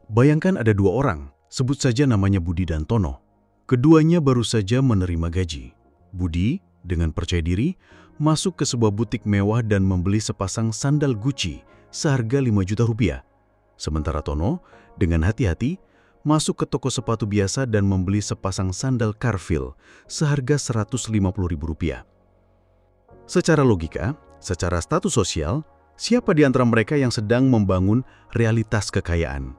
Bayangkan ada dua orang, sebut saja namanya Budi dan Tono. Keduanya baru saja menerima gaji. Budi, dengan percaya diri, masuk ke sebuah butik mewah dan membeli sepasang sandal Gucci seharga 5 juta rupiah. Sementara Tono, dengan hati-hati, masuk ke toko sepatu biasa dan membeli sepasang sandal Carville seharga 150 ribu rupiah. Secara logika, secara status sosial, siapa di antara mereka yang sedang membangun realitas kekayaan?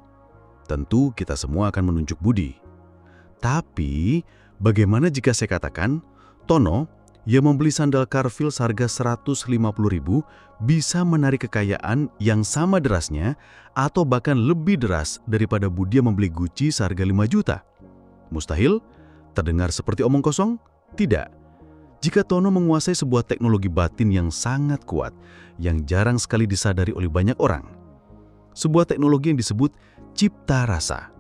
Tentu kita semua akan menunjuk Budi. Tapi, bagaimana jika saya katakan, Tono yang membeli sandal Carville seharga 150 ribu bisa menarik kekayaan yang sama derasnya atau bahkan lebih deras daripada Budi yang membeli Gucci seharga 5 juta? Mustahil? Terdengar seperti omong kosong? Tidak. Jika Tono menguasai sebuah teknologi batin yang sangat kuat, yang jarang sekali disadari oleh banyak orang. Sebuah teknologi yang disebut cipta rasa.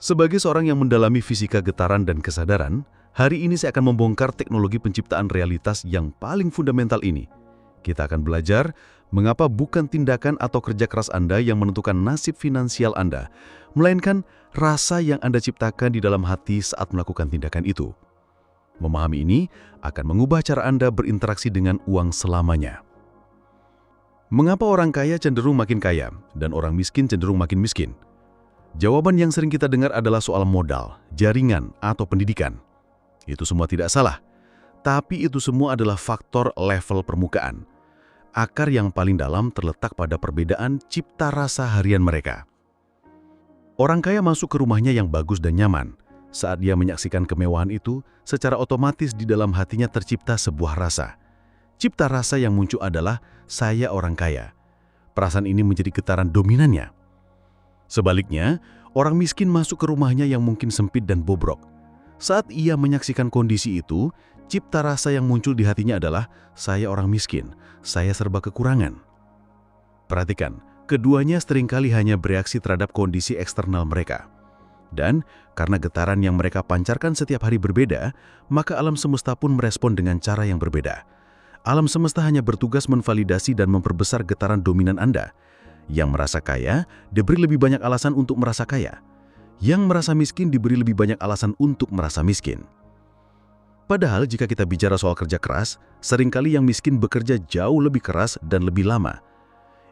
Sebagai seorang yang mendalami fisika getaran dan kesadaran, hari ini saya akan membongkar teknologi penciptaan realitas yang paling fundamental ini. Kita akan belajar mengapa bukan tindakan atau kerja keras Anda yang menentukan nasib finansial Anda, melainkan rasa yang Anda ciptakan di dalam hati saat melakukan tindakan itu. Memahami ini akan mengubah cara Anda berinteraksi dengan uang selamanya. Mengapa orang kaya cenderung makin kaya dan orang miskin cenderung makin miskin? Jawaban yang sering kita dengar adalah soal modal, jaringan, atau pendidikan. Itu semua tidak salah, tapi itu semua adalah faktor level permukaan. Akar yang paling dalam terletak pada perbedaan cipta rasa harian mereka. Orang kaya masuk ke rumahnya yang bagus dan nyaman. Saat dia menyaksikan kemewahan itu, secara otomatis di dalam hatinya tercipta sebuah rasa. Cipta rasa yang muncul adalah, saya orang kaya. Perasaan ini menjadi getaran dominannya. Sebaliknya, orang miskin masuk ke rumahnya yang mungkin sempit dan bobrok. Saat ia menyaksikan kondisi itu, cipta rasa yang muncul di hatinya adalah, saya orang miskin, saya serba kekurangan. Perhatikan, keduanya seringkali hanya bereaksi terhadap kondisi eksternal mereka. Dan karena getaran yang mereka pancarkan setiap hari berbeda, maka alam semesta pun merespon dengan cara yang berbeda. Alam semesta hanya bertugas menvalidasi dan memperbesar getaran dominan Anda. Yang merasa kaya diberi lebih banyak alasan untuk merasa kaya. Yang merasa miskin diberi lebih banyak alasan untuk merasa miskin. Padahal jika kita bicara soal kerja keras, seringkali yang miskin bekerja jauh lebih keras dan lebih lama.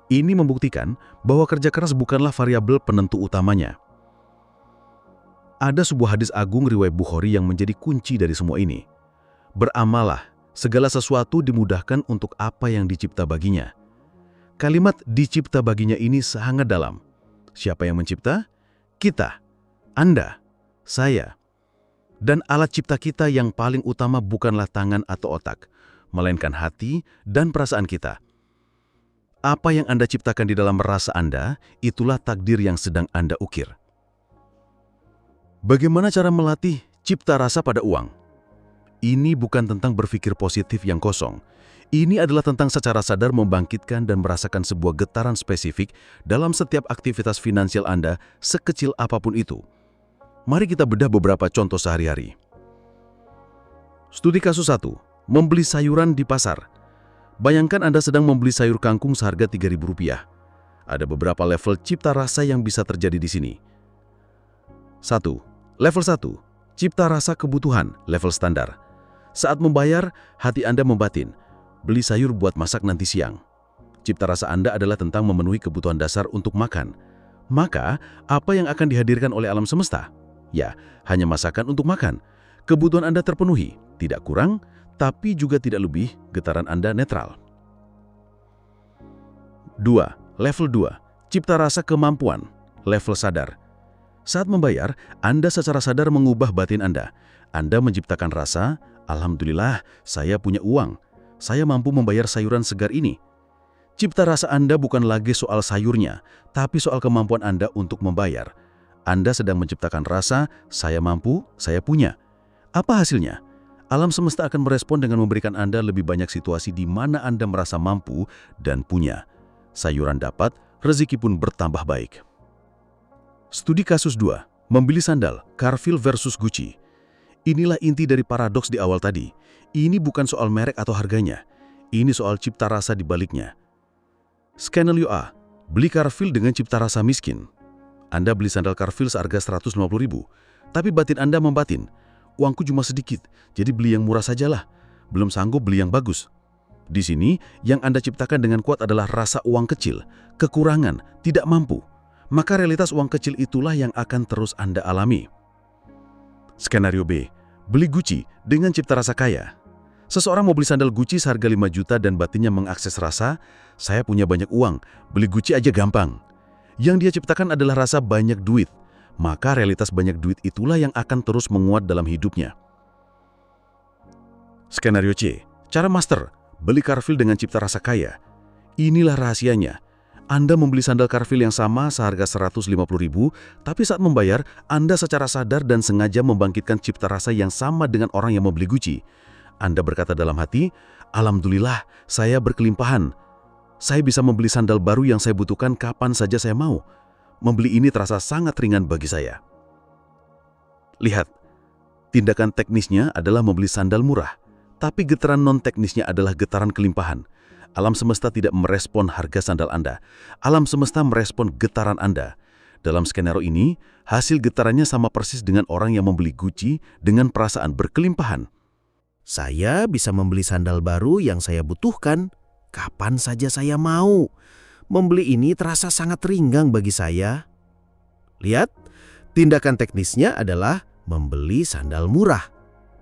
Ini membuktikan bahwa kerja keras bukanlah variabel penentu utamanya. Ada sebuah hadis agung riwayat Bukhari yang menjadi kunci dari semua ini. Beramallah, segala sesuatu dimudahkan untuk apa yang dicipta baginya. Kalimat dicipta baginya ini sangat dalam. Siapa yang mencipta? Kita, Anda, saya. Dan alat cipta kita yang paling utama bukanlah tangan atau otak, melainkan hati dan perasaan kita. Apa yang Anda ciptakan di dalam rasa Anda, itulah takdir yang sedang Anda ukir. Bagaimana cara melatih cipta rasa pada uang? Ini bukan tentang berpikir positif yang kosong. Ini adalah tentang secara sadar membangkitkan dan merasakan sebuah getaran spesifik dalam setiap aktivitas finansial Anda, sekecil apapun itu. Mari kita bedah beberapa contoh sehari-hari. Studi kasus 1. Membeli sayuran di pasar. Bayangkan Anda sedang membeli sayur kangkung seharga Rp3.000. Ada beberapa level cipta rasa yang bisa terjadi di sini. 1. Level 1. Cipta rasa kebutuhan, level standar. Saat membayar, hati Anda membatin, beli sayur buat masak nanti siang. Cipta rasa Anda adalah tentang memenuhi kebutuhan dasar untuk makan. Maka, apa yang akan dihadirkan oleh alam semesta? Ya, hanya masakan untuk makan. Kebutuhan Anda terpenuhi, tidak kurang, tapi juga tidak lebih, getaran Anda netral. 2. Level 2. Cipta rasa kemampuan, level sadar. Saat membayar, Anda secara sadar mengubah batin Anda. Anda menciptakan rasa, alhamdulillah, saya punya uang. Saya mampu membayar sayuran segar ini. Cipta rasa Anda bukan lagi soal sayurnya, tapi soal kemampuan Anda untuk membayar. Anda sedang menciptakan rasa, saya mampu, saya punya. Apa hasilnya? Alam semesta akan merespon dengan memberikan Anda lebih banyak situasi di mana Anda merasa mampu dan punya. Sayuran dapat, rezeki pun bertambah baik. Studi kasus 2. Membeli sandal, Carville versus Gucci. Inilah inti dari paradoks di awal tadi. Ini bukan soal merek atau harganya. Ini soal cipta rasa di baliknya. Skenario A. Beli Carville dengan cipta rasa miskin. Anda beli sandal Carville seharga 150.000, tapi batin Anda membatin. Uangku cuma sedikit, jadi beli yang murah sajalah. Belum sanggup beli yang bagus. Di sini, yang Anda ciptakan dengan kuat adalah rasa uang kecil, kekurangan, tidak mampu. Maka realitas uang kecil itulah yang akan terus Anda alami. Skenario B, beli Gucci dengan cipta rasa kaya. Seseorang mau beli sandal Gucci seharga 5 juta dan batinnya mengakses rasa, saya punya banyak uang, beli Gucci aja gampang. Yang dia ciptakan adalah rasa banyak duit. Maka realitas banyak duit itulah yang akan terus menguat dalam hidupnya. Skenario C, cara master, beli Carville dengan cipta rasa kaya. Inilah rahasianya. Anda membeli sandal Carville yang sama seharga 150.000, tapi saat membayar, Anda secara sadar dan sengaja membangkitkan cipta rasa yang sama dengan orang yang membeli Gucci. Anda berkata dalam hati, "Alhamdulillah, saya berkelimpahan. Saya bisa membeli sandal baru yang saya butuhkan kapan saja saya mau. Membeli ini terasa sangat ringan bagi saya." Lihat, tindakan teknisnya adalah membeli sandal murah, tapi getaran non-teknisnya adalah getaran kelimpahan. Alam semesta tidak merespon harga sandal Anda. Alam semesta merespon getaran Anda. Dalam skenario ini, hasil getarannya sama persis dengan orang yang membeli Gucci dengan perasaan berkelimpahan. Saya bisa membeli sandal baru yang saya butuhkan kapan saja saya mau. Membeli ini terasa sangat ringan bagi saya. Lihat, tindakan teknisnya adalah membeli sandal murah.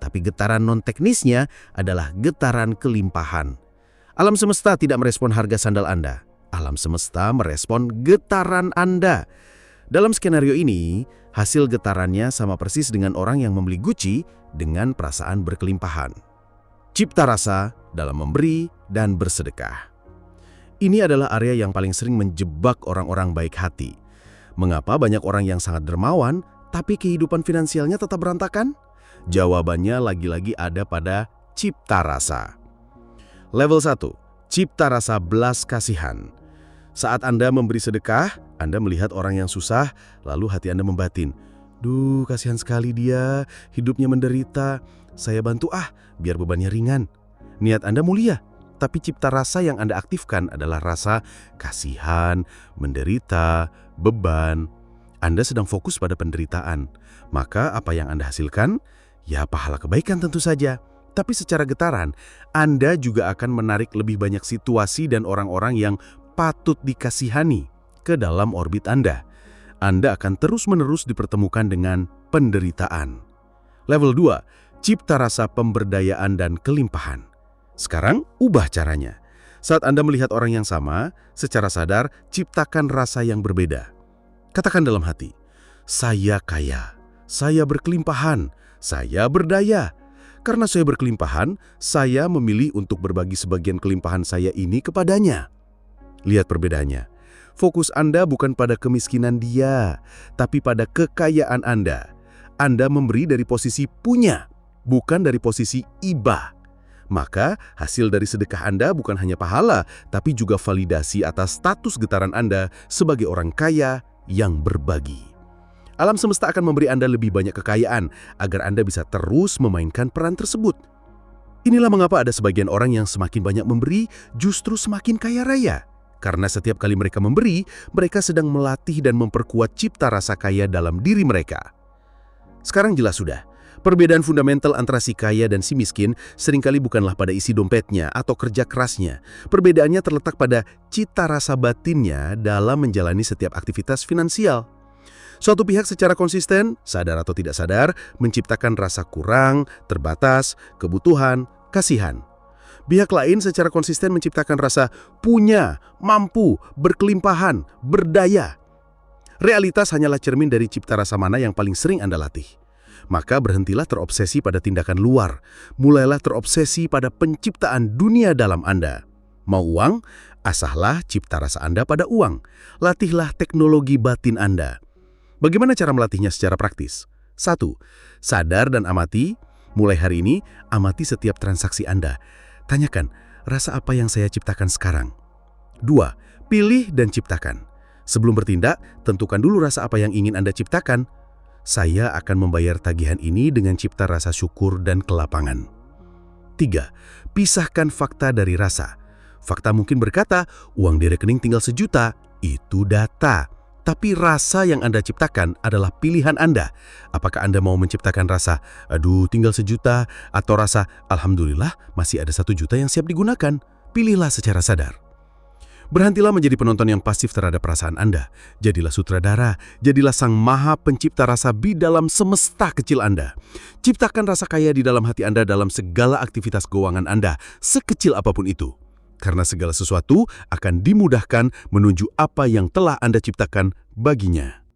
Tapi getaran non-teknisnya adalah getaran kelimpahan. Alam semesta tidak merespon harga sandal Anda. Alam semesta merespon getaran Anda. Dalam skenario ini, hasil getarannya sama persis dengan orang yang membeli Gucci dengan perasaan berkelimpahan. Cipta rasa dalam memberi dan bersedekah. Ini adalah area yang paling sering menjebak orang-orang baik hati. Mengapa banyak orang yang sangat dermawan, tapi kehidupan finansialnya tetap berantakan? Jawabannya lagi-lagi ada pada cipta rasa. Level 1, cipta rasa belas kasihan. Saat Anda memberi sedekah, Anda melihat orang yang susah, lalu hati Anda membatin, "Duh, kasihan sekali dia, hidupnya menderita. Saya bantu biar bebannya ringan." Niat Anda mulia, tapi cipta rasa yang Anda aktifkan adalah rasa kasihan, menderita, beban. Anda sedang fokus pada penderitaan. Maka apa yang Anda hasilkan? Ya, pahala kebaikan tentu saja. Tapi secara getaran, Anda juga akan menarik lebih banyak situasi dan orang-orang yang patut dikasihani ke dalam orbit Anda. Anda akan terus-menerus dipertemukan dengan penderitaan. Level 2, cipta rasa pemberdayaan dan kelimpahan. Sekarang, ubah caranya. Saat Anda melihat orang yang sama, secara sadar, ciptakan rasa yang berbeda. Katakan dalam hati, "Saya kaya, saya berkelimpahan, saya berdaya. Karena saya berkelimpahan, saya memilih untuk berbagi sebagian kelimpahan saya ini kepadanya." Lihat perbedaannya. Fokus Anda bukan pada kemiskinan dia, tapi pada kekayaan Anda. Anda memberi dari posisi punya, bukan dari posisi iba. Maka hasil dari sedekah Anda bukan hanya pahala, tapi juga validasi atas status getaran Anda sebagai orang kaya yang berbagi. Alam semesta akan memberi Anda lebih banyak kekayaan agar Anda bisa terus memainkan peran tersebut. Inilah mengapa ada sebagian orang yang semakin banyak memberi justru semakin kaya raya. Karena setiap kali mereka memberi, mereka sedang melatih dan memperkuat cipta rasa kaya dalam diri mereka. Sekarang jelas sudah, perbedaan fundamental antara si kaya dan si miskin seringkali bukanlah pada isi dompetnya atau kerja kerasnya. Perbedaannya terletak pada cita rasa batinnya dalam menjalani setiap aktivitas finansial. Suatu pihak secara konsisten, sadar atau tidak sadar, menciptakan rasa kurang, terbatas, kebutuhan, kasihan. Pihak lain secara konsisten menciptakan rasa punya, mampu, berkelimpahan, berdaya. Realitas hanyalah cermin dari cipta rasa mana yang paling sering Anda latih. Maka berhentilah terobsesi pada tindakan luar. Mulailah terobsesi pada penciptaan dunia dalam Anda. Mau uang? Asahlah cipta rasa Anda pada uang. Latihlah teknologi batin Anda. Bagaimana cara melatihnya secara praktis? 1. Sadar dan amati. Mulai hari ini, amati setiap transaksi Anda. Tanyakan, rasa apa yang saya ciptakan sekarang? 2. Pilih dan ciptakan. Sebelum bertindak, tentukan dulu rasa apa yang ingin Anda ciptakan. Saya akan membayar tagihan ini dengan cipta rasa syukur dan kelapangan. 3. Pisahkan fakta dari rasa. Fakta mungkin berkata, uang di rekening tinggal 1 juta. Itu data. Tapi rasa yang Anda ciptakan adalah pilihan Anda. Apakah Anda mau menciptakan rasa, aduh tinggal 1 juta, atau rasa, alhamdulillah masih ada 1 juta yang siap digunakan? Pilihlah secara sadar. Berhentilah menjadi penonton yang pasif terhadap perasaan Anda. Jadilah sutradara, jadilah sang maha pencipta rasa di dalam semesta kecil Anda. Ciptakan rasa kaya di dalam hati Anda dalam segala aktivitas keuangan Anda, sekecil apapun itu. Karena segala sesuatu akan dimudahkan menuju apa yang telah Anda ciptakan baginya.